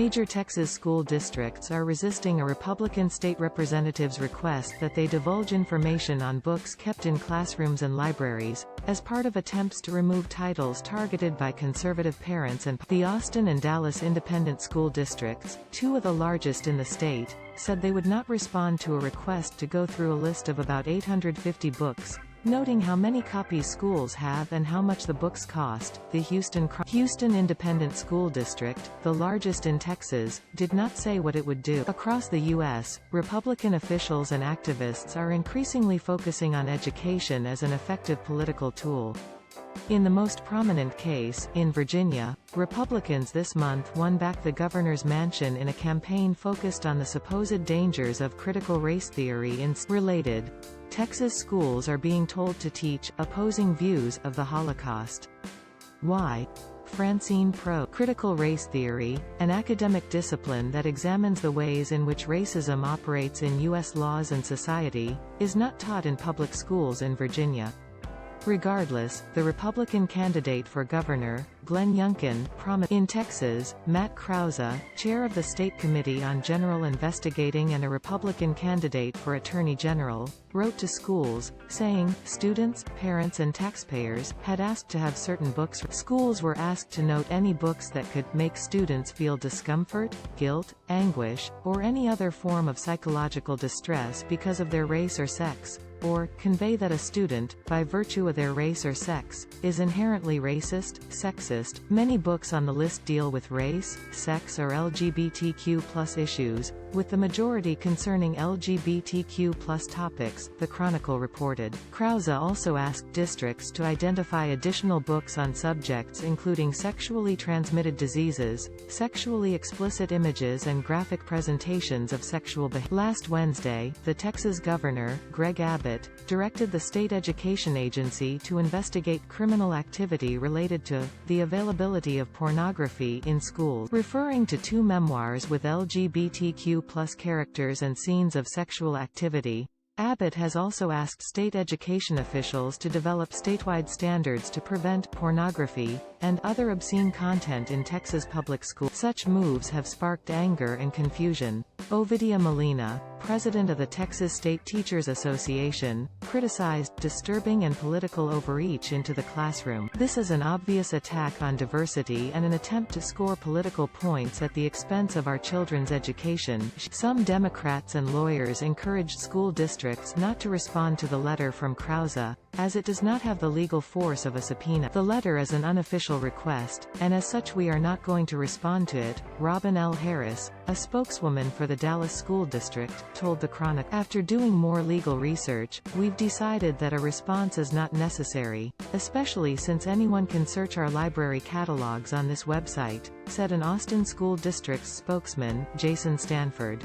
Major Texas school districts are resisting a Republican state representative's request that they divulge information on books kept in classrooms and libraries, as part of attempts to remove titles targeted by conservative parents. And the Austin and Dallas Independent School Districts, two of the largest in the state, said they would not respond to a request to go through a list of about 850 books, noting how many copies schools have and how much the books cost. The Houston Independent School District, the largest in Texas, did not say what it would do. Across the U.S., Republican officials and activists are increasingly focusing on education as an effective political tool. In the most prominent case, in Virginia, Republicans this month won back the governor's mansion in a campaign focused on the supposed dangers of critical race theory in related. Texas schools are being told to teach opposing views of the Holocaust. Why? Francine Pro. Critical race theory, an academic discipline that examines the ways in which racism operates in U.S. laws and society, is not taught in public schools in Virginia. Regardless, the Republican candidate for governor, Glenn Youngkin, in Texas, Matt Krause, chair of the State Committee on General Investigating and a Republican candidate for Attorney General, wrote to schools, saying, students, parents and taxpayers had asked to have certain books. Schools were asked to note any books that could make students feel discomfort, guilt, anguish, or any other form of psychological distress because of their race or sex, or convey that a student, by virtue of their race or sex, is inherently racist, sexist. Many books on the list deal with race, sex, or LGBTQ+ issues, with the majority concerning LGBTQ+ topics, the Chronicle reported. Krause also asked districts to identify additional books on subjects including sexually transmitted diseases, sexually explicit images and graphic presentations of sexual behavior. Last Wednesday, the Texas governor, Greg Abbott, directed the state education agency to investigate criminal activity related to the availability of pornography in schools, referring to two memoirs with LGBTQ+ characters and scenes of sexual activity. Abbott has also asked state education officials to develop statewide standards to prevent pornography and other obscene content in Texas public schools. Such moves have sparked anger and confusion. Ovidia Molina, president of the Texas State Teachers Association, criticized disturbing and political overreach into the classroom. This is an obvious attack on diversity and an attempt to score political points at the expense of our children's education. Some Democrats and lawyers encouraged school districts not to respond to the letter from Krause, as it does not have the legal force of a subpoena. The letter is an unofficial request, and as such we are not going to respond to it, Robin L. Harris, a spokeswoman for the Dallas School District, told the Chronicle. After doing more legal research, we've decided that a response is not necessary, especially since anyone can search our library catalogs on this website, said an Austin School District's spokesman, Jason Stanford.